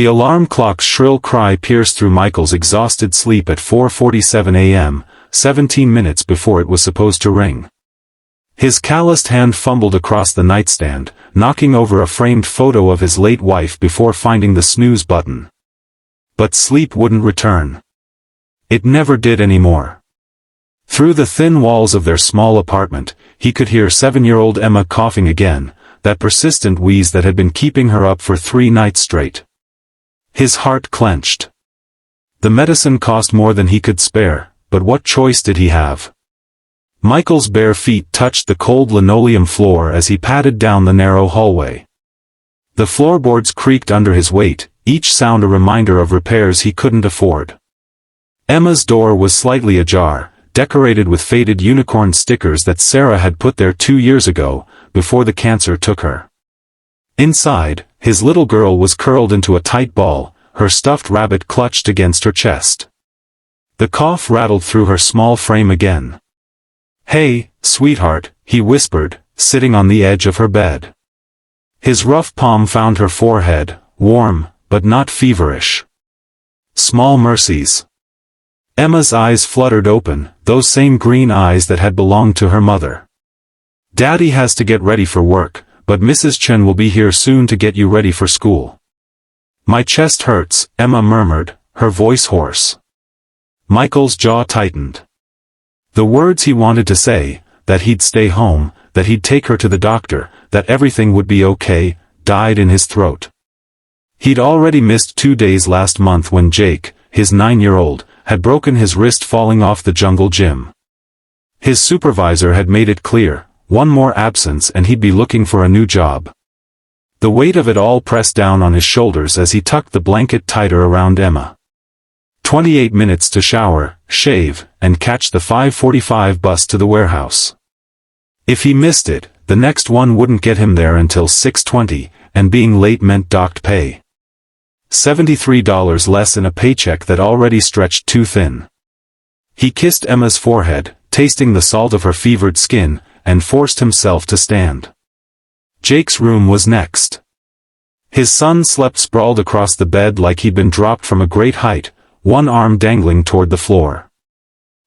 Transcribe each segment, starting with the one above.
The alarm clock's shrill cry pierced through Michael's exhausted sleep at 4:47 a.m., 17 minutes before it was supposed to ring. His calloused hand fumbled across the nightstand, knocking over a framed photo of his late wife before finding the snooze button. But sleep wouldn't return. It never did anymore. Through the thin walls of their small apartment, he could hear 7-year-old Emma coughing again, that persistent wheeze that had been keeping her up for 3 nights straight. His heart clenched. The medicine cost more than he could spare, but what choice did he have? Michael's bare feet touched the cold linoleum floor as he padded down the narrow hallway. The floorboards creaked under his weight, each sound a reminder of repairs he couldn't afford. Emma's door was slightly ajar, decorated with faded unicorn stickers that Sarah had put there 2 years ago, before the cancer took her. Inside, his little girl was curled into a tight ball, her stuffed rabbit clutched against her chest. The cough rattled through her small frame again. "Hey, sweetheart," he whispered, sitting on the edge of her bed. His rough palm found her forehead, warm, but not feverish. Small mercies. Emma's eyes fluttered open, those same green eyes that had belonged to her mother. "Daddy has to get ready for work, but Mrs. Chen will be here soon to get you ready for school." "My chest hurts," Emma murmured, her voice hoarse. Michael's jaw tightened. The words he wanted to say, that he'd stay home, that he'd take her to the doctor, that everything would be okay, died in his throat. He'd already missed 2 days last month when Jake, his 9-year-old, had broken his wrist falling off the jungle gym. His supervisor had made it clear, one more absence and he'd be looking for a new job. The weight of it all pressed down on his shoulders as he tucked the blanket tighter around Emma. 28 minutes to shower, shave, and catch the 5:45 bus to the warehouse. If he missed it, the next one wouldn't get him there until 6:20, and being late meant docked pay. $73 less in a paycheck that already stretched too thin. He kissed Emma's forehead, tasting the salt of her fevered skin, and forced himself to stand. Jake's room was next. His son slept sprawled across the bed like he'd been dropped from a great height, one arm dangling toward the floor.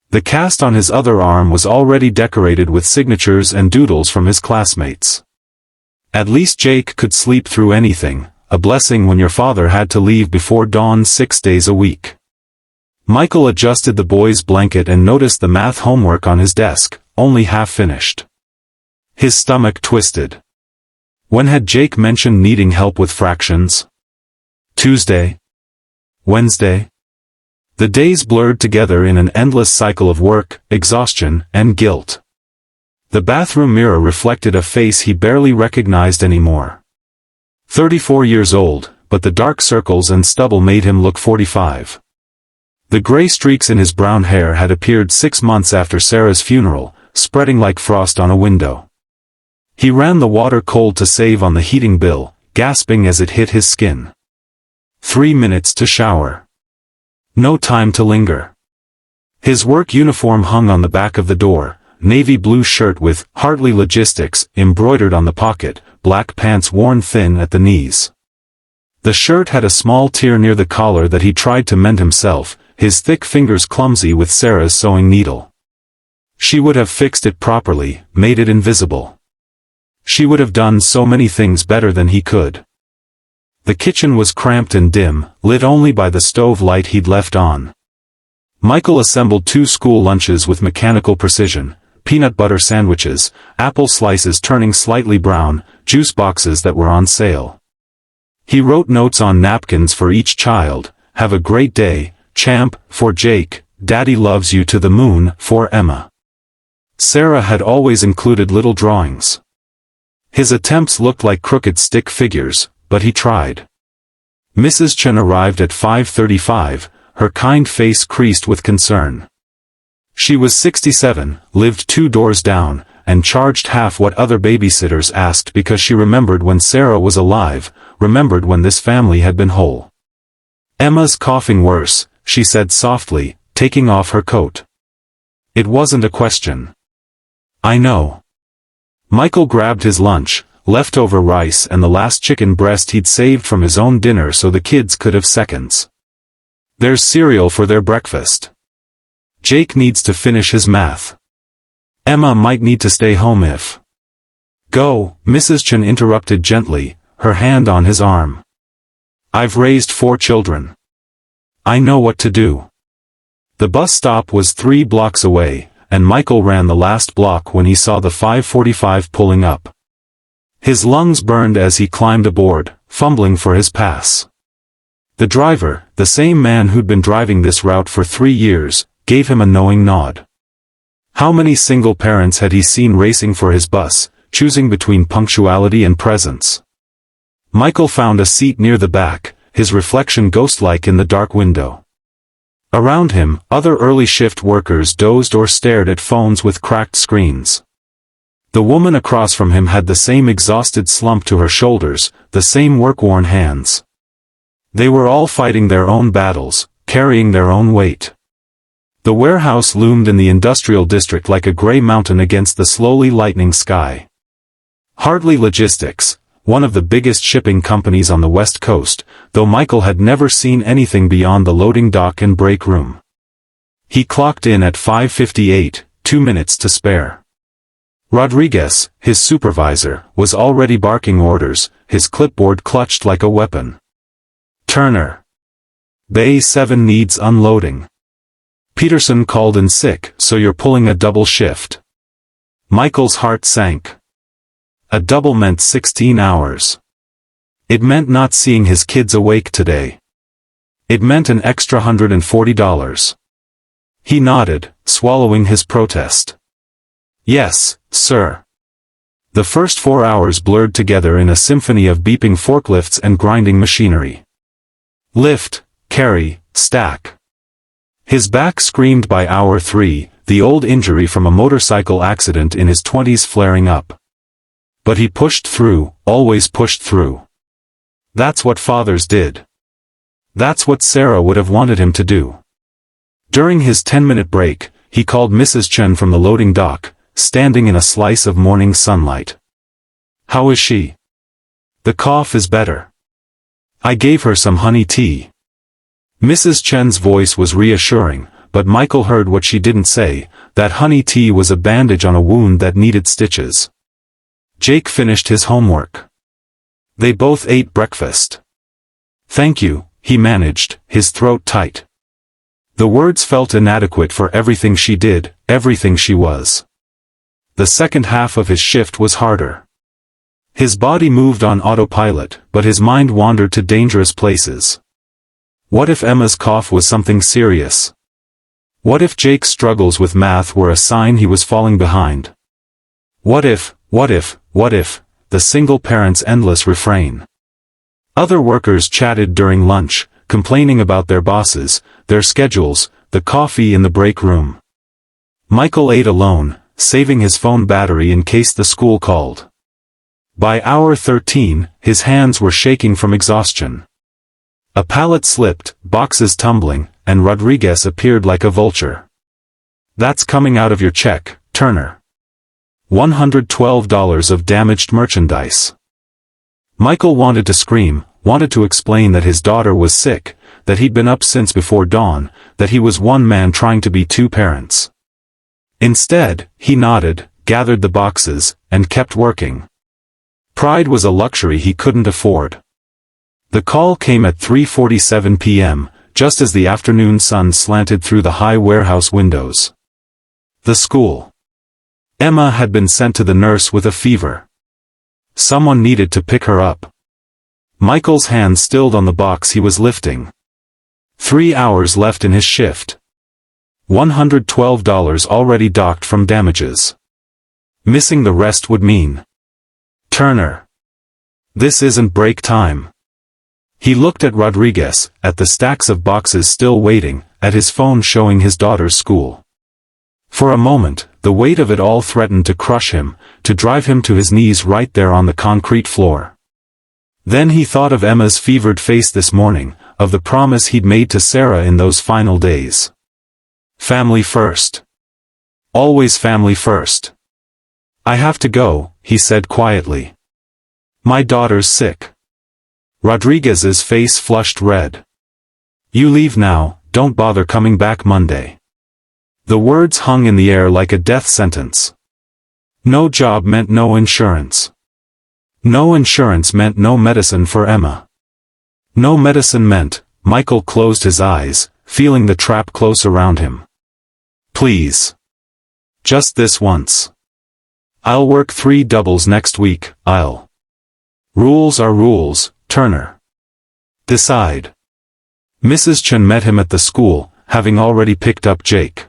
The cast on his other arm was already decorated with signatures and doodles from his classmates. At least Jake could sleep through anything, a blessing when your father had to leave before dawn 6 days a week. Michael adjusted the boy's blanket and noticed the math homework on his desk, only half finished. His stomach twisted. When had Jake mentioned needing help with fractions? Tuesday? Wednesday? The days blurred together in an endless cycle of work, exhaustion, and guilt. The bathroom mirror reflected a face he barely recognized anymore. 34 years old, but the dark circles and stubble made him look 45. The gray streaks in his brown hair had appeared 6 months after Sarah's funeral, spreading like frost on a window. He ran the water cold to save on the heating bill, gasping as it hit his skin. 3 minutes to shower. No time to linger. His work uniform hung on the back of the door, navy blue shirt with "Hartley Logistics" embroidered on the pocket, black pants worn thin at the knees. The shirt had a small tear near the collar that he tried to mend himself, his thick fingers clumsy with Sarah's sewing needle. She would have fixed it properly, made it invisible. She would have done so many things better than he could. The kitchen was cramped and dim, lit only by the stove light he'd left on. Michael assembled 2 school lunches with mechanical precision, peanut butter sandwiches, apple slices turning slightly brown, juice boxes that were on sale. He wrote notes on napkins for each child: "Have a great day, champ," for Jake, "Daddy loves you to the moon," for Emma. Sarah had always included little drawings. His attempts looked like crooked stick figures, but he tried. Mrs. Chen arrived at 5:35, her kind face creased with concern. She was 67, lived 2 doors down, and charged half what other babysitters asked because she remembered when Sarah was alive, remembered when this family had been whole. "Emma's coughing worse," she said softly, taking off her coat. It wasn't a question. "I know." Michael grabbed his lunch, leftover rice and the last chicken breast he'd saved from his own dinner so the kids could have seconds. There's cereal for their breakfast. Jake needs to finish his math. Emma might need to stay home if... Go, Mrs. Chen interrupted gently, her hand on his arm. I've raised 4 children. I know what to do. The bus stop was 3 blocks away, and Michael ran the last block when he saw the 545 pulling up. His lungs burned as he climbed aboard, fumbling for his pass. The driver, the same man who'd been driving this route for 3 years, gave him a knowing nod. How many single parents had he seen racing for his bus, choosing between punctuality and presence? Michael found a seat near the back, his reflection ghost-like in the dark window. Around him, other early shift workers dozed or stared at phones with cracked screens. The woman across from him had the same exhausted slump to her shoulders, the same work-worn hands. They were all fighting their own battles, carrying their own weight. The warehouse loomed in the industrial district like a gray mountain against the slowly lightening sky. Hartley Logistics, one of the biggest shipping companies on the West Coast, though Michael had never seen anything beyond the loading dock and break room. He clocked in at 5:58, 2 minutes to spare. Rodriguez, his supervisor, was already barking orders, his clipboard clutched like a weapon. Turner. Bay 7 needs unloading. Peterson called in sick, so you're pulling a double shift. Michael's heart sank. A double meant 16 hours. It meant not seeing his kids awake today. It meant an extra $140. He nodded, swallowing his protest. Yes, sir. The first 4 hours blurred together in a symphony of beeping forklifts and grinding machinery. Lift, carry, stack. His back screamed by hour 3, the old injury from a motorcycle accident in his 20s flaring up. But he pushed through, always pushed through. That's what fathers did. That's what Sarah would have wanted him to do. During his 10-minute break, he called Mrs. Chen from the loading dock, standing in a slice of morning sunlight. How is she? The cough is better. I gave her some honey tea. Mrs. Chen's voice was reassuring, but Michael heard what she didn't say, that honey tea was a bandage on a wound that needed stitches. Jake finished his homework. They both ate breakfast. Thank you, he managed, his throat tight. The words felt inadequate for everything she did, everything she was. The second half of his shift was harder. His body moved on autopilot, but his mind wandered to dangerous places. What if Emma's cough was something serious? What if Jake's struggles with math were a sign he was falling behind? What if, the single parent's endless refrain? Other workers chatted during lunch, complaining about their bosses, their schedules, the coffee in the break room. Michael ate alone, saving his phone battery in case the school called. By hour 13, his hands were shaking from exhaustion. A pallet slipped, boxes tumbling, and Rodriguez appeared like a vulture. That's coming out of your check, Turner. $112 of damaged merchandise. Michael wanted to scream, wanted to explain that his daughter was sick, that he'd been up since before dawn, that he was one man trying to be 2 parents. Instead, he nodded, gathered the boxes, and kept working. Pride was a luxury he couldn't afford. The call came at 3:47 p.m., just as the afternoon sun slanted through the high warehouse windows. The school. Emma had been sent to the nurse with a fever. Someone needed to pick her up. Michael's hand stilled on the box he was lifting. 3 hours left in his shift. $112 already docked from damages. Missing the rest would mean... Turner. This isn't break time. He looked at Rodriguez, at the stacks of boxes still waiting, at his phone showing his daughter's school. For a moment, the weight of it all threatened to crush him, to drive him to his knees right there on the concrete floor. Then he thought of Emma's fevered face this morning, of the promise he'd made to Sarah in those final days. Family first. Always family first. I have to go, he said quietly. My daughter's sick. Rodriguez's face flushed red. You leave now, don't bother coming back Monday. The words hung in the air like a death sentence. No job meant no insurance. No insurance meant no medicine for Emma. No medicine meant, Michael closed his eyes, feeling the trap close around him. Please. Just this once. I'll work 3 doubles next week, I'll. Rules are rules, Turner. Decide. Mrs. Chen met him at the school, having already picked up Jake.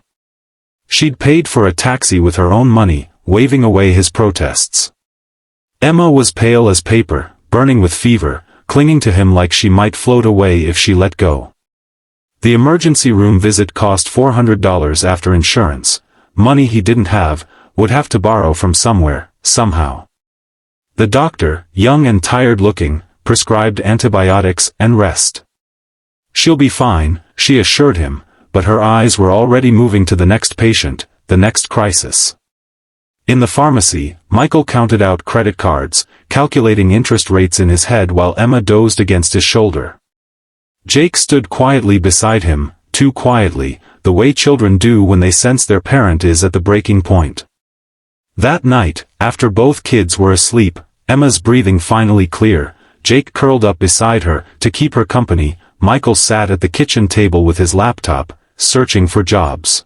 She'd paid for a taxi with her own money, waving away his protests. Emma was pale as paper, burning with fever, clinging to him like she might float away if she let go. The emergency room visit cost $400 after insurance, money he didn't have, would have to borrow from somewhere, somehow. The doctor, young and tired-looking, prescribed antibiotics and rest. She'll be fine, she assured him, but her eyes were already moving to the next patient, the next crisis. In the pharmacy, Michael counted out credit cards, calculating interest rates in his head while Emma dozed against his shoulder. Jake stood quietly beside him, too quietly, the way children do when they sense their parent is at the breaking point. That night, after both kids were asleep, Emma's breathing finally clear, Jake curled up beside her, to keep her company. Michael sat at the kitchen table with his laptop, searching for jobs.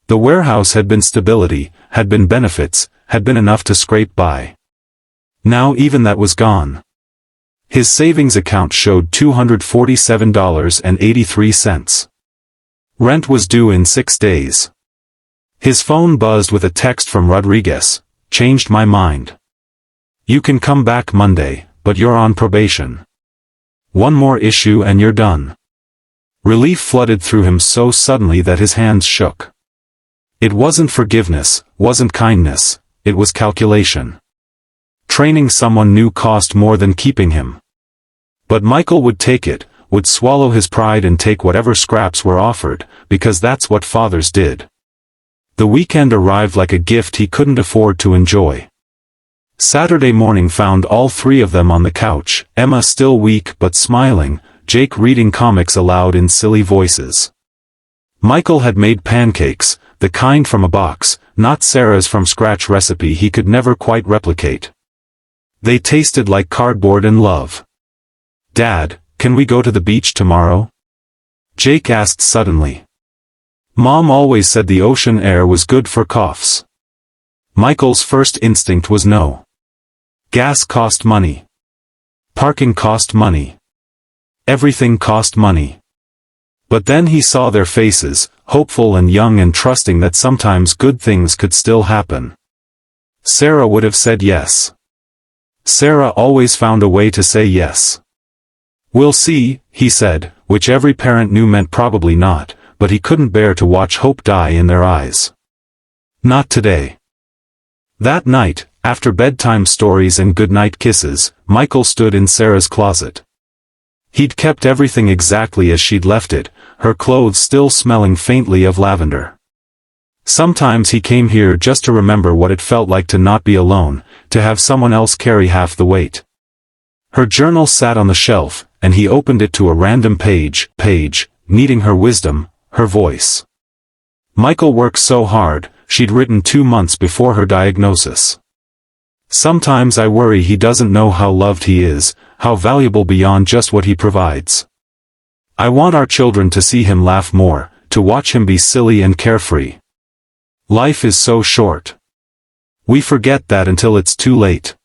The warehouse had been stability, had been benefits, had been enough to scrape by. Now even that was gone. His savings account showed $247.83. Rent was due in 6 days. His phone buzzed with a text from Rodriguez. Changed my mind. You can come back Monday, but you're on probation. One more issue and you're done. Relief flooded through him so suddenly that his hands shook. It wasn't forgiveness, wasn't kindness, it was calculation. Training someone new cost more than keeping him. But Michael would take it, would swallow his pride and take whatever scraps were offered, because that's what fathers did. The weekend arrived like a gift he couldn't afford to enjoy. Saturday morning found all 3 of them on the couch, Emma still weak but smiling, Jake reading comics aloud in silly voices. Michael had made pancakes, the kind from a box, not Sarah's from-scratch recipe he could never quite replicate. They tasted like cardboard and love. Dad, can we go to the beach tomorrow? Jake asked suddenly. Mom always said the ocean air was good for coughs. Michael's first instinct was no. Gas cost money. Parking cost money. Everything cost money. But then he saw their faces, hopeful and young and trusting that sometimes good things could still happen. Sarah would have said yes. Sarah always found a way to say yes. We'll see, he said, which every parent knew meant probably not, but he couldn't bear to watch hope die in their eyes. Not today. That night, after bedtime stories and goodnight kisses, Michael stood in Sarah's closet. He'd kept everything exactly as she'd left it, her clothes still smelling faintly of lavender. Sometimes he came here just to remember what it felt like to not be alone, to have someone else carry half the weight. Her journal sat on the shelf, and he opened it to a random page, needing her wisdom, her voice. Michael worked so hard, she'd written 2 months before her diagnosis. Sometimes I worry he doesn't know how loved he is, how valuable beyond just what he provides. I want our children to see him laugh more, to watch him be silly and carefree. Life is so short. We forget that until it's too late.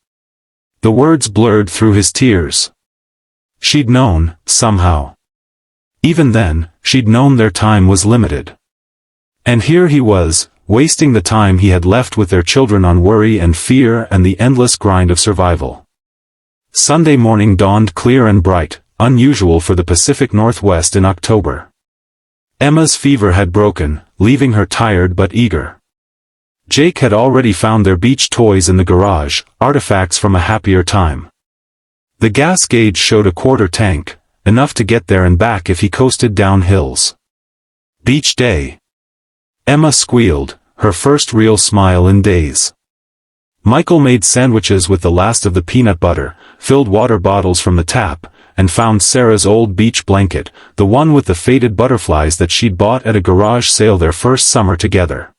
The words blurred through his tears. She'd known, somehow. Even then, she'd known their time was limited. And here he was, wasting the time he had left with their children on worry and fear and the endless grind of survival. Sunday morning dawned clear and bright, unusual for the Pacific Northwest in October. Emma's fever had broken, leaving her tired but eager. Jake had already found their beach toys in the garage, artifacts from a happier time. The gas gauge showed a quarter tank, enough to get there and back if he coasted down hills. Beach day. Emma squealed, her first real smile in days. Michael made sandwiches with the last of the peanut butter, filled water bottles from the tap, and found Sarah's old beach blanket, the one with the faded butterflies that she'd bought at a garage sale their first summer together.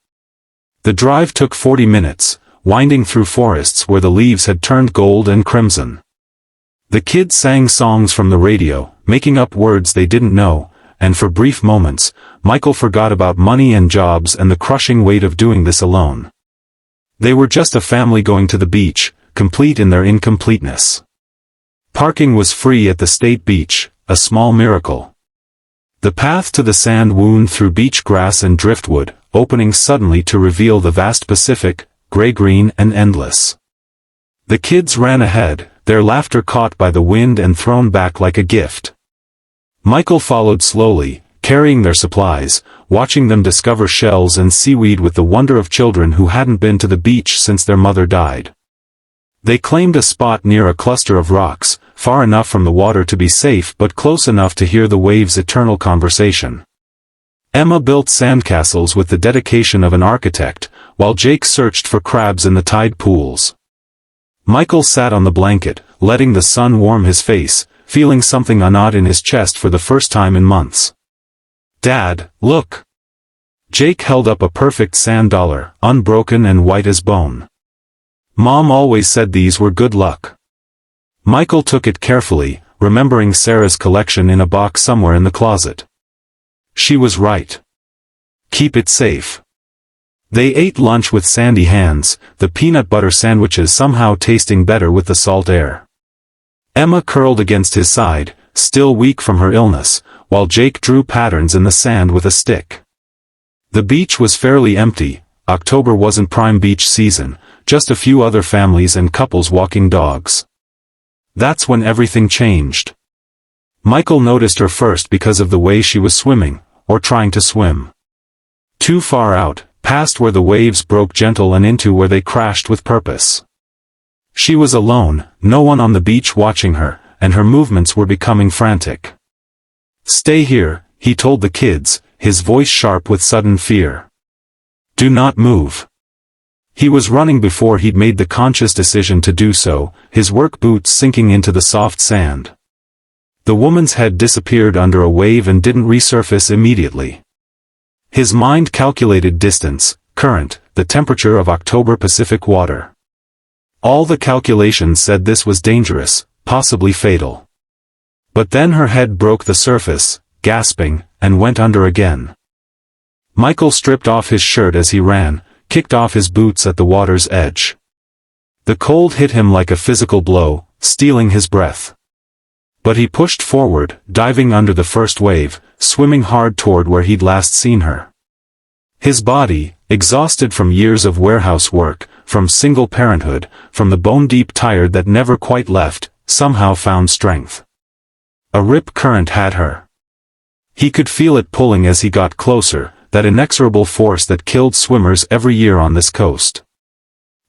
The drive took 40 minutes, winding through forests where the leaves had turned gold and crimson. The kids sang songs from the radio, making up words they didn't know, and for brief moments, Michael forgot about money and jobs and the crushing weight of doing this alone. They were just a family going to the beach, complete in their incompleteness. Parking was free at the state beach, a small miracle. The path to the sand wound through beach grass and driftwood, opening suddenly to reveal the vast Pacific, gray-green and endless. The kids ran ahead, their laughter caught by the wind and thrown back like a gift. Michael followed slowly, carrying their supplies, watching them discover shells and seaweed with the wonder of children who hadn't been to the beach since their mother died. They claimed a spot near a cluster of rocks, far enough from the water to be safe but close enough to hear the waves' eternal conversation. Emma built sandcastles with the dedication of an architect, while Jake searched for crabs in the tide pools. Michael sat on the blanket, letting the sun warm his face, feeling something odd in his chest for the first time in months. "Dad, look!" Jake held up a perfect sand dollar, unbroken and white as bone. "Mom always said these were good luck." Michael took it carefully, remembering Sarah's collection in a box somewhere in the closet. She was right. Keep it safe. They ate lunch with sandy hands, the peanut butter sandwiches somehow tasting better with the salt air. Emma curled against his side, still weak from her illness, while Jake drew patterns in the sand with a stick. The beach was fairly empty. October wasn't prime beach season, just a few other families and couples walking dogs. That's when everything changed. Michael noticed her first because of the way she was swimming, or trying to swim. Too far out, past where the waves broke gentle and into where they crashed with purpose. She was alone, no one on the beach watching her, and her movements were becoming frantic. "Stay here," he told the kids, his voice sharp with sudden fear. "Do not move." He was running before he'd made the conscious decision to do so, his work boots sinking into the soft sand. The woman's head disappeared under a wave and didn't resurface immediately. His mind calculated distance, current, the temperature of October Pacific water. All the calculations said this was dangerous, possibly fatal. But then her head broke the surface, gasping, and went under again. Michael stripped off his shirt as he ran, kicked off his boots at the water's edge. The cold hit him like a physical blow, stealing his breath. But he pushed forward, diving under the first wave, swimming hard toward where he'd last seen her. His body, exhausted from years of warehouse work, from single parenthood, from the bone-deep tired that never quite left, somehow found strength. A rip current had her. He could feel it pulling as he got closer, that inexorable force that killed swimmers every year on this coast.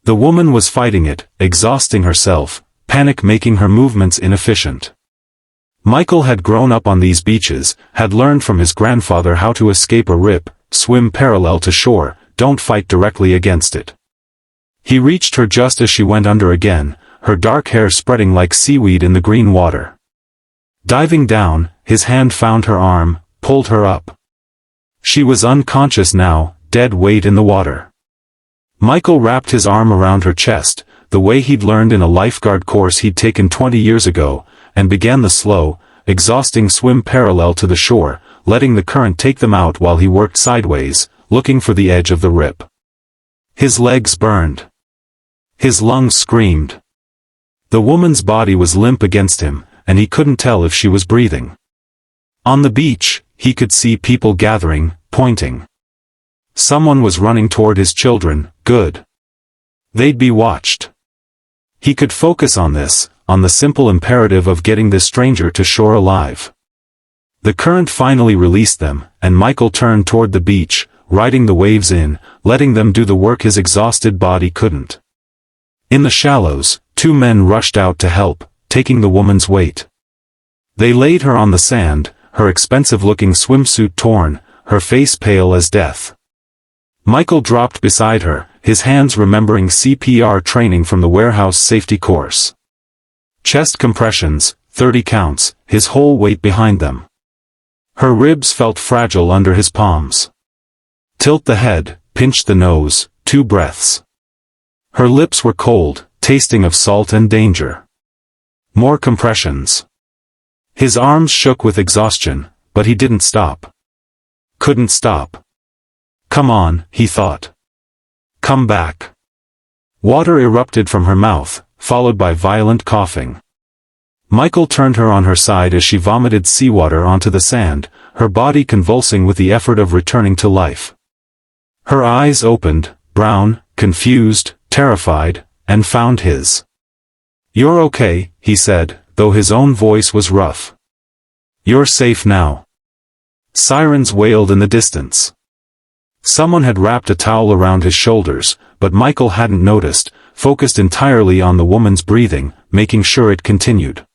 The woman was fighting it, exhausting herself, panic making her movements inefficient. Michael had grown up on these beaches, had learned from his grandfather how to escape a rip, swim parallel to shore, don't fight directly against it. He reached her just as she went under again, her dark hair spreading like seaweed in the green water. Diving down, his hand found her arm, pulled her up. She was unconscious now, dead weight in the water. Michael wrapped his arm around her chest, the way he'd learned in a lifeguard course he'd taken 20 years ago, and began the slow, exhausting swim parallel to the shore, letting the current take them out while he worked sideways, looking for the edge of the rip. His legs burned. His lungs screamed. The woman's body was limp against him, and he couldn't tell if she was breathing. On the beach, he could see people gathering, pointing. Someone was running toward his children, good. They'd be watched. He could focus on this, on the simple imperative of getting this stranger to shore alive. The current finally released them, and Michael turned toward the beach, riding the waves in, letting them do the work his exhausted body couldn't. In the shallows, two men rushed out to help, taking the woman's weight. They laid her on the sand, her expensive-looking swimsuit torn, her face pale as death. Michael dropped beside her, his hands remembering CPR training from the warehouse safety course. Chest compressions, 30 counts, his whole weight behind them. Her ribs felt fragile under his palms. Tilt the head, pinch the nose, 2 breaths. Her lips were cold, tasting of salt and danger. More compressions. His arms shook with exhaustion, but he didn't stop. Couldn't stop. Come on, he thought. Come back. Water erupted from her mouth, followed by violent coughing. Michael turned her on her side as she vomited seawater onto the sand, her body convulsing with the effort of returning to life. Her eyes opened, brown, confused, terrified, and found his. "You're okay," he said, though his own voice was rough. "You're safe now." Sirens wailed in the distance. Someone had wrapped a towel around his shoulders, but Michael hadn't noticed, focused entirely on the woman's breathing, making sure it continued.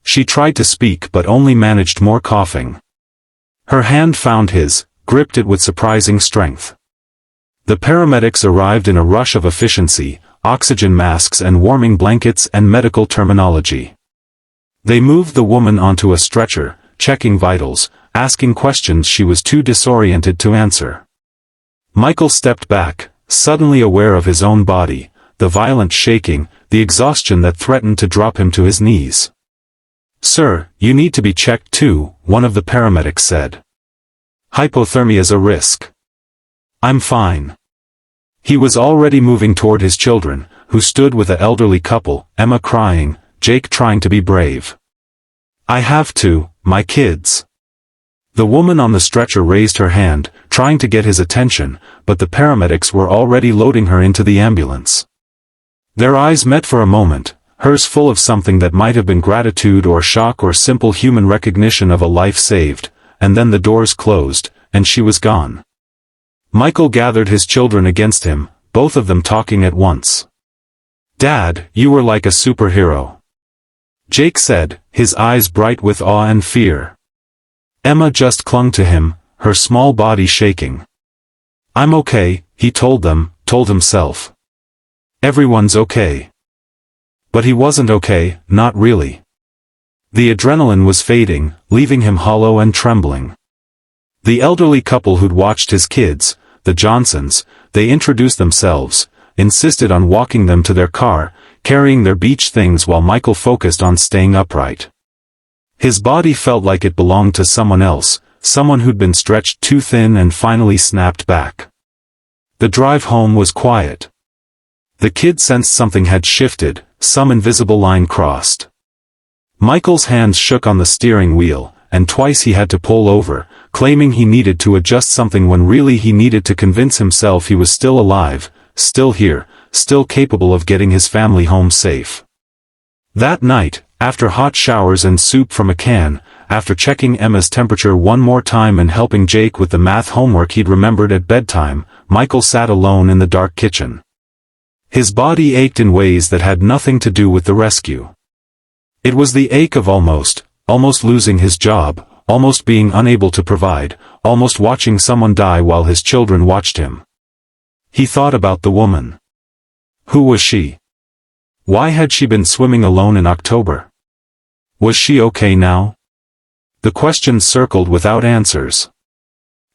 She tried to speak but only managed more coughing. Her hand found his, gripped it with surprising strength. The paramedics arrived in a rush of efficiency, oxygen masks and warming blankets and medical terminology. They moved the woman onto a stretcher, checking vitals, asking questions she was too disoriented to answer. Michael stepped back, suddenly aware of his own body, the violent shaking, the exhaustion that threatened to drop him to his knees. "Sir, you need to be checked too," one of the paramedics said. "Hypothermia's a risk." "I'm fine." He was already moving toward his children, who stood with an elderly couple, Emma crying, Jake trying to be brave. "I have to, my kids." The woman on the stretcher raised her hand, trying to get his attention, but the paramedics were already loading her into the ambulance. Their eyes met for a moment, hers full of something that might have been gratitude or shock or simple human recognition of a life saved, and then the doors closed, and she was gone. Michael gathered his children against him, both of them talking at once. "Dad, you were like a superhero," Jake said, his eyes bright with awe and fear. Emma just clung to him, her small body shaking. "I'm okay," he told himself. "Everyone's okay." But he wasn't okay, not really. The adrenaline was fading, leaving him hollow and trembling. The elderly couple who'd watched his kids, the Johnsons, they introduced themselves, insisted on walking them to their car, carrying their beach things while Michael focused on staying upright. His body felt like it belonged to someone else, someone who'd been stretched too thin and finally snapped back. The drive home was quiet. The kid sensed something had shifted, some invisible line crossed. Michael's hands shook on the steering wheel, and twice he had to pull over, claiming he needed to adjust something when really he needed to convince himself he was still alive, still here, still capable of getting his family home safe. That night, after hot showers and soup from a can, after checking Emma's temperature one more time and helping Jake with the math homework he'd remembered at bedtime, Michael sat alone in the dark kitchen. His body ached in ways that had nothing to do with the rescue. It was the ache of almost losing his job, almost being unable to provide, almost watching someone die while his children watched him. He thought about the woman. Who was she? Why had she been swimming alone in October? Was she okay now? The questions circled without answers.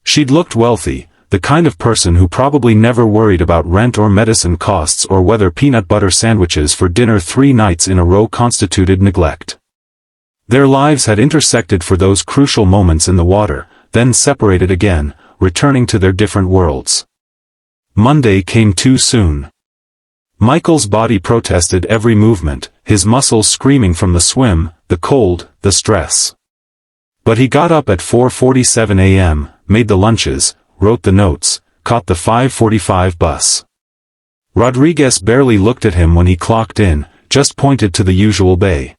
She'd looked wealthy, the kind of person who probably never worried about rent or medicine costs or whether peanut butter sandwiches for dinner 3 nights in a row constituted neglect. Their lives had intersected for those crucial moments in the water, then separated again, returning to their different worlds. Monday came too soon. Michael's body protested every movement, his muscles screaming from the swim, the cold, the stress. But he got up at 4:47 a.m., made the lunches, wrote the notes, caught the 5:45 bus. Rodriguez barely looked at him when he clocked in, just pointed to the usual bay.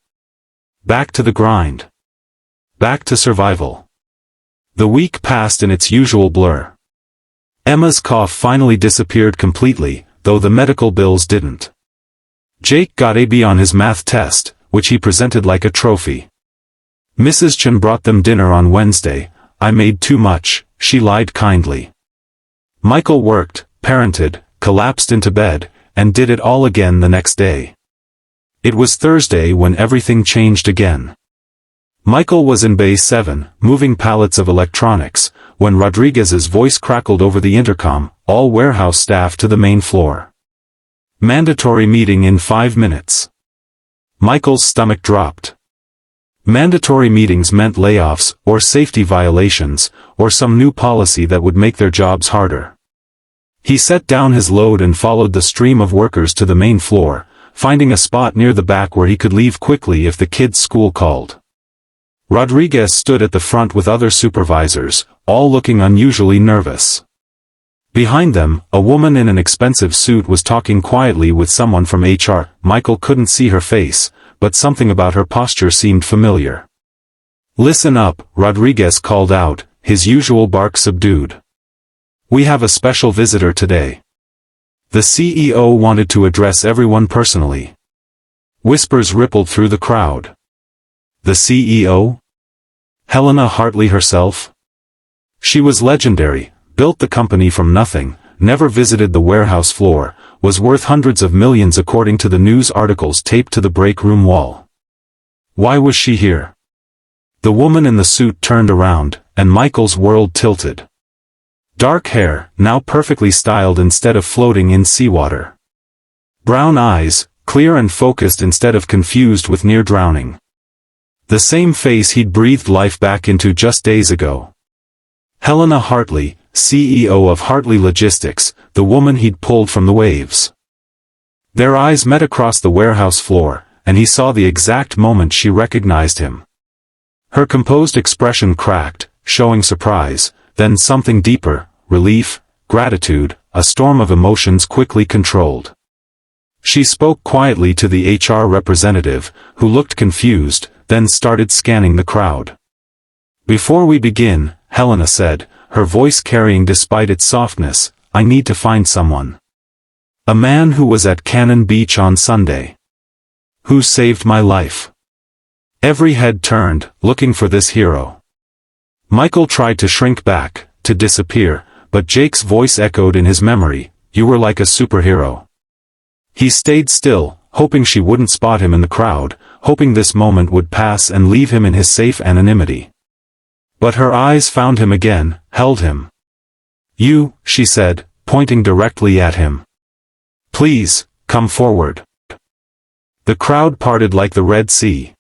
Back to the grind. Back to survival. The week passed in its usual blur. Emma's cough finally disappeared completely, though the medical bills didn't. Jake got a B on his math test, which he presented like a trophy. Mrs. Chen brought them dinner on Wednesday. "I made too much," she lied kindly. Michael worked, parented, collapsed into bed, and did it all again the next day. It was Thursday when everything changed again. Michael was in Bay 7, moving pallets of electronics, when Rodriguez's voice crackled over the intercom, all warehouse staff to the main floor. Mandatory meeting in 5 minutes. Michael's stomach dropped. Mandatory meetings meant layoffs, or safety violations, or some new policy that would make their jobs harder. He set down his load and followed the stream of workers to the main floor, finding a spot near the back where he could leave quickly if the kids' school called. Rodriguez stood at the front with other supervisors, all looking unusually nervous. Behind them, a woman in an expensive suit was talking quietly with someone from HR. Michael couldn't see her face, but something about her posture seemed familiar. "Listen up," Rodriguez called out, his usual bark subdued. "We have a special visitor today." The CEO wanted to address everyone personally. Whispers rippled through the crowd. The CEO? Helena Hartley herself? She was legendary, built the company from nothing, never visited the warehouse floor, was worth hundreds of millions according to the news articles taped to the break room wall. Why was she here? The woman in the suit turned around, and Michael's world tilted. Dark hair, now perfectly styled instead of floating in seawater. Brown eyes, clear and focused instead of confused with near drowning. The same face he'd breathed life back into just days ago. Helena Hartley, CEO of Hartley Logistics, the woman he'd pulled from the waves. Their eyes met across the warehouse floor, and he saw the exact moment she recognized him. Her composed expression cracked, showing surprise, then something deeper, relief, gratitude, a storm of emotions quickly controlled. She spoke quietly to the HR representative, who looked confused, then started scanning the crowd. "Before we begin," Helena said, her voice carrying despite its softness, "I need to find someone. A man who was at Cannon Beach on Sunday. Who saved my life." Every head turned, looking for this hero. Michael tried to shrink back, to disappear, but Jake's voice echoed in his memory, "You were like a superhero." He stayed still, hoping she wouldn't spot him in the crowd, hoping this moment would pass and leave him in his safe anonymity. But her eyes found him again, held him. "You," she said, pointing directly at him. "Please, come forward." The crowd parted like the Red Sea.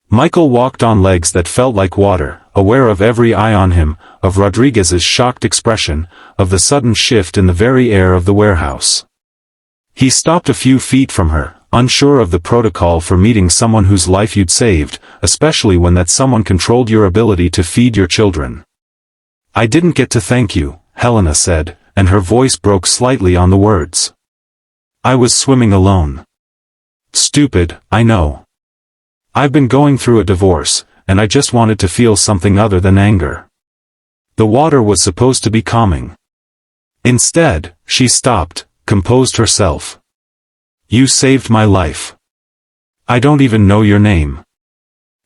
Michael walked on legs that felt like water, aware of every eye on him, of Rodriguez's shocked expression, of the sudden shift in the very air of the warehouse. He stopped a few feet from her, unsure of the protocol for meeting someone whose life you'd saved, especially when that someone controlled your ability to feed your children. "I didn't get to thank you," Helena said, and her voice broke slightly on the words. "I was swimming alone." "Stupid, I know. I've been going through a divorce, and I just wanted to feel something other than anger." The water was supposed to be calming. Instead, she stopped, composed herself. "You saved my life. I don't even know your name."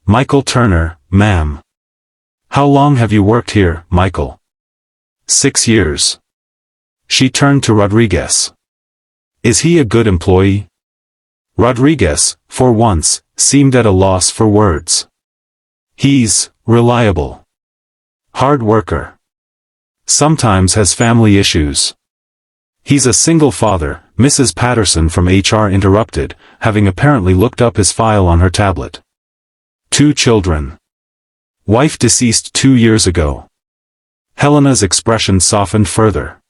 "Michael Turner, ma'am." "How long have you worked here, Michael?" 6 years. She turned to Rodriguez. "Is he a good employee?" Rodriguez, for once, seemed at a loss for words. "He's reliable. Hard worker. Sometimes has family issues. He's a single father," Mrs. Patterson from HR interrupted, having apparently looked up his file on her tablet. 2 children. Wife deceased 2 years ago. Helena's expression softened further.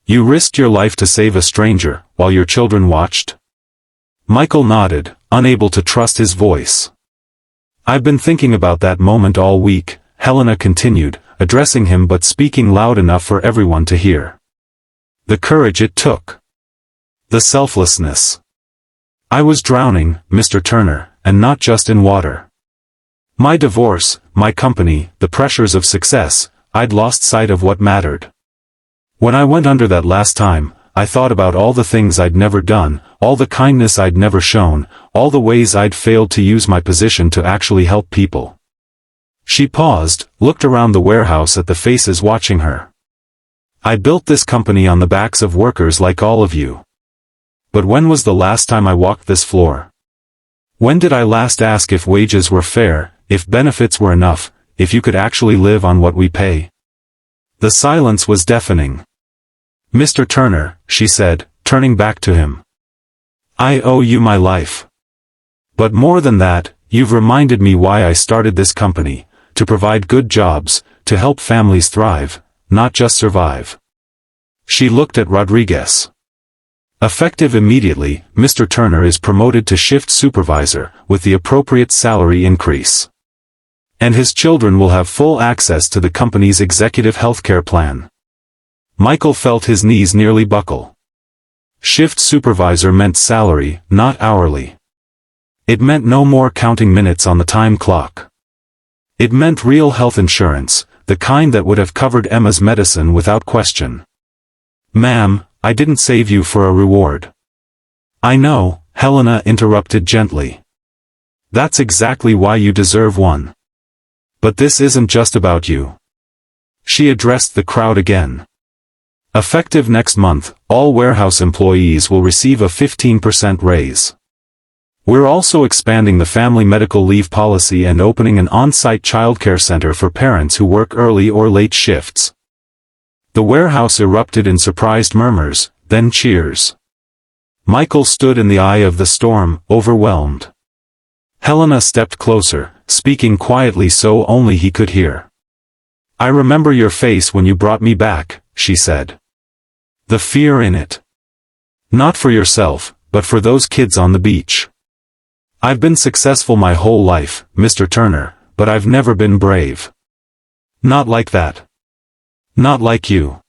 "You risked your life to save a stranger, while your children watched?" Michael nodded, unable to trust his voice. "I've been thinking about that moment all week," Helena continued, addressing him but speaking loud enough for everyone to hear. The courage it took. The selflessness. "I was drowning, Mr. Turner, and not just in water. My divorce, my company, the pressures of success, I'd lost sight of what mattered. When I went under that last time, I thought about all the things I'd never done, all the kindness I'd never shown, all the ways I'd failed to use my position to actually help people." She paused, looked around the warehouse at the faces watching her. I built this company on the backs of workers like all of you. But when was the last time I walked this floor? When did I last ask if wages were fair, if benefits were enough, if you could actually live on what we pay? The silence was deafening. Mr. Turner, she said, turning back to him. I owe you my life. But more than that, you've reminded me why I started this company, to provide good jobs, to help families thrive, not just survive. She looked at Rodriguez. Effective immediately, Mr. Turner is promoted to shift supervisor, with the appropriate salary increase. And his children will have full access to the company's executive healthcare plan. Michael felt his knees nearly buckle. Shift supervisor meant salary, not hourly. It meant no more counting minutes on the time clock. It meant real health insurance, the kind that would have covered Emma's medicine without question. Ma'am, I didn't save you for a reward. I know, Helena interrupted gently. That's exactly why you deserve one. But this isn't just about you. She addressed the crowd again. Effective next month, all warehouse employees will receive a 15% raise. We're also expanding the family medical leave policy and opening an on-site childcare center for parents who work early or late shifts. The warehouse erupted in surprised murmurs, then cheers. Michael stood in the eye of the storm, overwhelmed. Helena stepped closer, speaking quietly so only he could hear. I remember your face when you brought me back, she said. The fear in it. Not for yourself, but for those kids on the beach. I've been successful my whole life, Mr. Turner, but I've never been brave. Not like that. Not like you.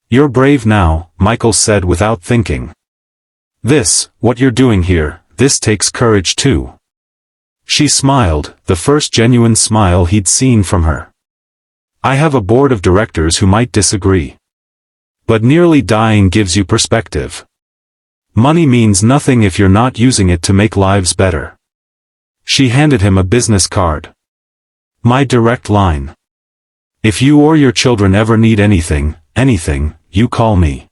You're brave now, Michael said without thinking. What you're doing here, this takes courage too. She smiled, the first genuine smile he'd seen from her. I have a board of directors who might disagree. But nearly dying gives you perspective. Money means nothing if you're not using it to make lives better. She handed him a business card. My direct line. If you or your children ever need anything, you call me.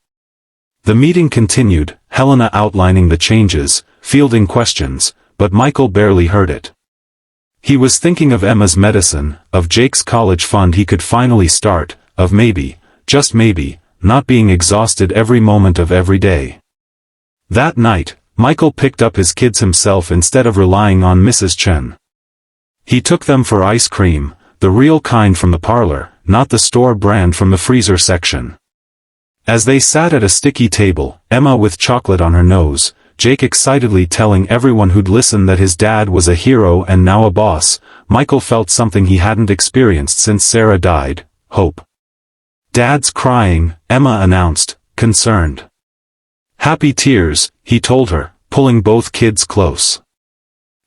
The meeting continued, Helena outlining the changes, fielding questions, but Michael barely heard it. He was thinking of Emma's medicine, of Jake's college fund he could finally start, of maybe, just maybe, not being exhausted every moment of every day. That night, Michael picked up his kids himself instead of relying on Mrs. Chen. He took them for ice cream, the real kind from the parlor, not the store brand from the freezer section. As they sat at a sticky table, Emma with chocolate on her nose, Jake excitedly telling everyone who'd listen that his dad was a hero and now a boss, Michael felt something he hadn't experienced since Sarah died, hope. Dad's crying, Emma announced, concerned. Happy tears, he told her, pulling both kids close.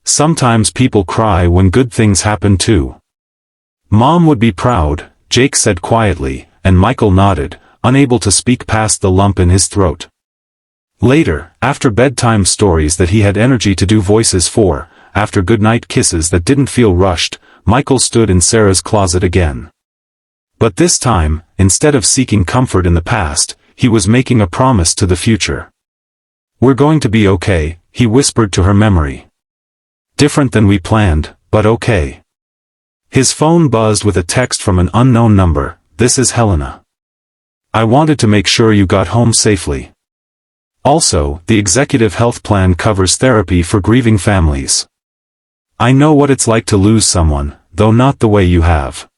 Sometimes people cry when good things happen too. Mom would be proud, Jake said quietly, and Michael nodded, unable to speak past the lump in his throat. Later, after bedtime stories that he had energy to do voices for, after goodnight kisses that didn't feel rushed, Michael stood in Sarah's closet again. But this time, instead of seeking comfort in the past, he was making a promise to the future. We're going to be okay, he whispered to her memory. Different than we planned, but okay. His phone buzzed with a text from an unknown number, this is Helena. I wanted to make sure you got home safely. Also, the executive health plan covers therapy for grieving families. I know what it's like to lose someone, though not the way you have.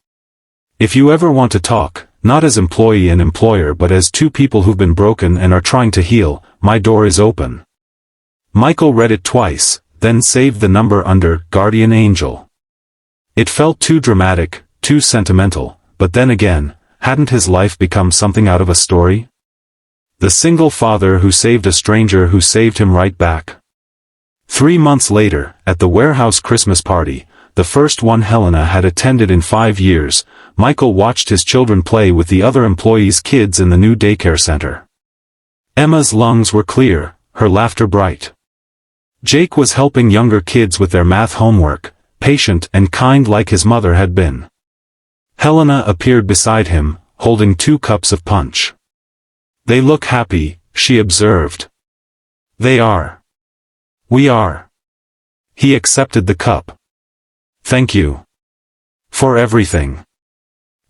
If you ever want to talk, not as employee and employer but as two people who've been broken and are trying to heal, my door is open. Michael read it twice, then saved the number under Guardian Angel. It felt too dramatic, too sentimental, but then again, hadn't his life become something out of a story? The single father who saved a stranger who saved him right back. 3 months later, at the warehouse Christmas party, the first one Helena had attended in 5 years, Michael watched his children play with the other employees' kids in the new daycare center. Emma's lungs were clear, her laughter bright. Jake was helping younger kids with their math homework, patient and kind like his mother had been. Helena appeared beside him, holding 2 cups of punch. "They look happy," she observed. "They are. We are." He accepted the cup. "Thank you. For everything.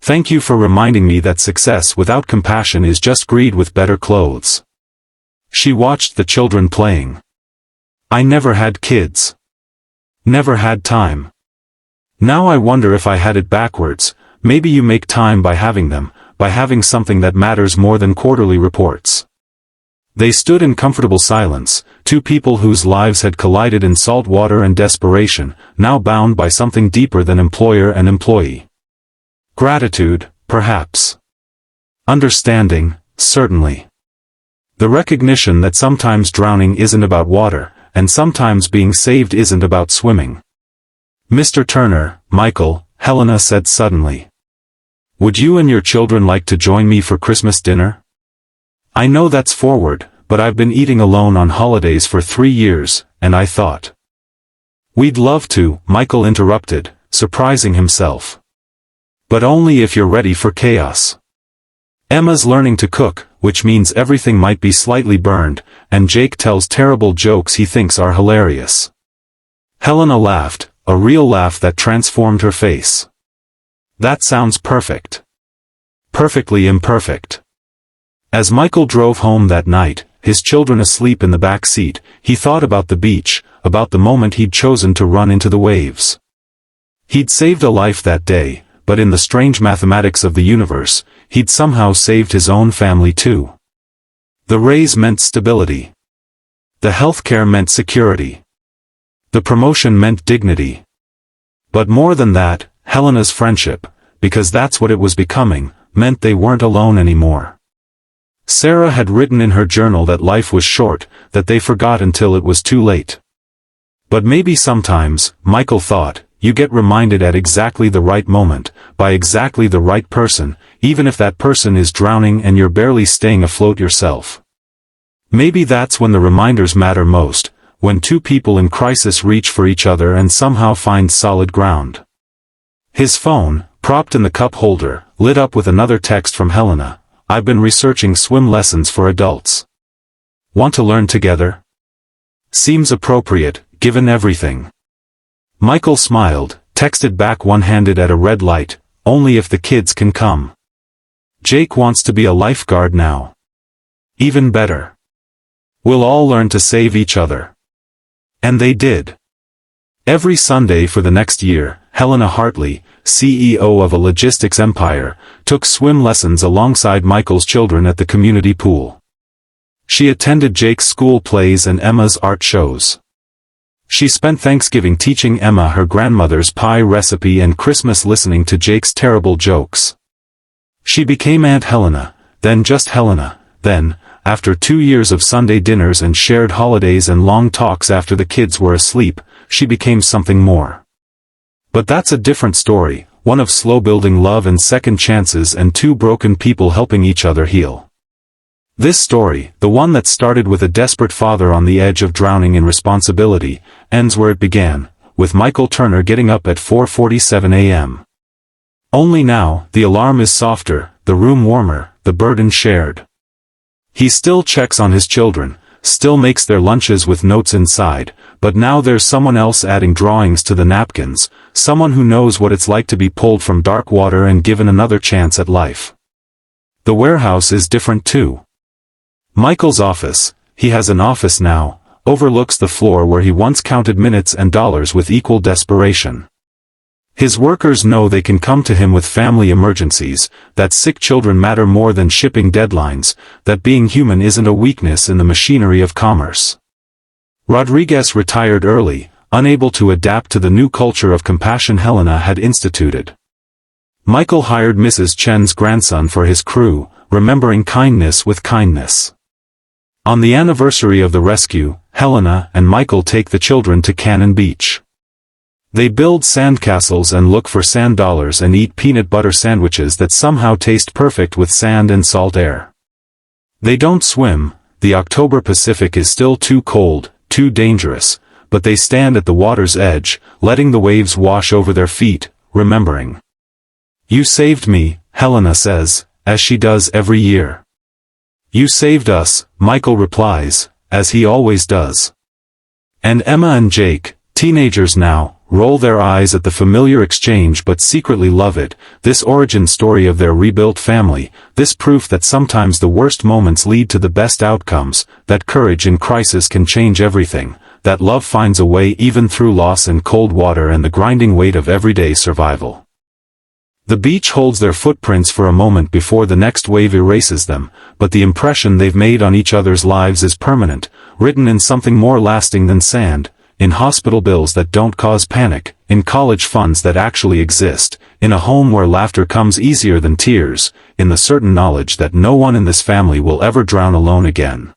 Thank you for reminding me that success without compassion is just greed with better clothes." She watched the children playing. "I never had kids. Never had time. Now I wonder if I had it backwards. Maybe you make time by having them, by having something that matters more than quarterly reports." They stood in comfortable silence, 2 people whose lives had collided in salt water and desperation, now bound by something deeper than employer and employee. Gratitude, perhaps. Understanding, certainly. The recognition that sometimes drowning isn't about water, and sometimes being saved isn't about swimming. "Mr. Turner, Michael," Helena said suddenly. "Would you and your children like to join me for Christmas dinner? I know that's forward, but I've been eating alone on holidays for 3 years, and I thought." "We'd love to," Michael interrupted, surprising himself. "But only if you're ready for chaos. Emma's learning to cook, which means everything might be slightly burned, and Jake tells terrible jokes he thinks are hilarious." Helena laughed, a real laugh that transformed her face. "That sounds perfect. Perfectly imperfect." As Michael drove home that night, his children asleep in the back seat, he thought about the beach, about the moment he'd chosen to run into the waves. He'd saved a life that day, but in the strange mathematics of the universe, he'd somehow saved his own family too. The raise meant stability. The healthcare meant security. The promotion meant dignity. But more than that, Helena's friendship, because that's what it was becoming, meant they weren't alone anymore. Sarah had written in her journal that life was short, that they forgot until it was too late. But maybe sometimes, Michael thought, you get reminded at exactly the right moment, by exactly the right person, even if that person is drowning and you're barely staying afloat yourself. Maybe that's when the reminders matter most, when 2 people in crisis reach for each other and somehow find solid ground. His phone, propped in the cup holder, lit up with another text from Helena. "I've been researching swim lessons for adults. Want to learn together? Seems appropriate, given everything." Michael smiled, texted back one-handed at a red light, "Only if the kids can come. Jake wants to be a lifeguard now. Even better. We'll all learn to save each other." And they did. Every Sunday for the next year, Helena Hartley, CEO of a logistics empire, took swim lessons alongside Michael's children at the community pool. She attended Jake's school plays and Emma's art shows. She spent Thanksgiving teaching Emma her grandmother's pie recipe and Christmas listening to Jake's terrible jokes. She became Aunt Helena, then just Helena, then, after 2 years of Sunday dinners and shared holidays and long talks after the kids were asleep, she became something more. But that's a different story, one of slow-building love and second chances and 2 broken people helping each other heal. This story, the one that started with a desperate father on the edge of drowning in responsibility, ends where it began, with Michael Turner getting up at 4:47 a.m. Only now, the alarm is softer, the room warmer, the burden shared. He still checks on his children, still makes their lunches with notes inside, but now there's someone else adding drawings to the napkins, someone who knows what it's like to be pulled from dark water and given another chance at life. The warehouse is different too. Michael's office, he has an office now, overlooks the floor where he once counted minutes and dollars with equal desperation. His workers know they can come to him with family emergencies, that sick children matter more than shipping deadlines, that being human isn't a weakness in the machinery of commerce. Rodriguez retired early, unable to adapt to the new culture of compassion Helena had instituted. Michael hired Mrs. Chen's grandson for his crew, remembering kindness with kindness. On the anniversary of the rescue, Helena and Michael take the children to Cannon Beach. They build sandcastles and look for sand dollars and eat peanut butter sandwiches that somehow taste perfect with sand and salt air. They don't swim, the October Pacific is still too cold, too dangerous, but they stand at the water's edge, letting the waves wash over their feet, remembering. "You saved me," Helena says, as she does every year. "You saved us," Michael replies, as he always does. And Emma and Jake, teenagers now, roll their eyes at the familiar exchange but secretly love it, this origin story of their rebuilt family, this proof that sometimes the worst moments lead to the best outcomes, that courage in crisis can change everything, that love finds a way even through loss and cold water and the grinding weight of everyday survival. The beach holds their footprints for a moment before the next wave erases them, but the impression they've made on each other's lives is permanent, written in something more lasting than sand, in hospital bills that don't cause panic, in college funds that actually exist, in a home where laughter comes easier than tears, in the certain knowledge that no one in this family will ever drown alone again.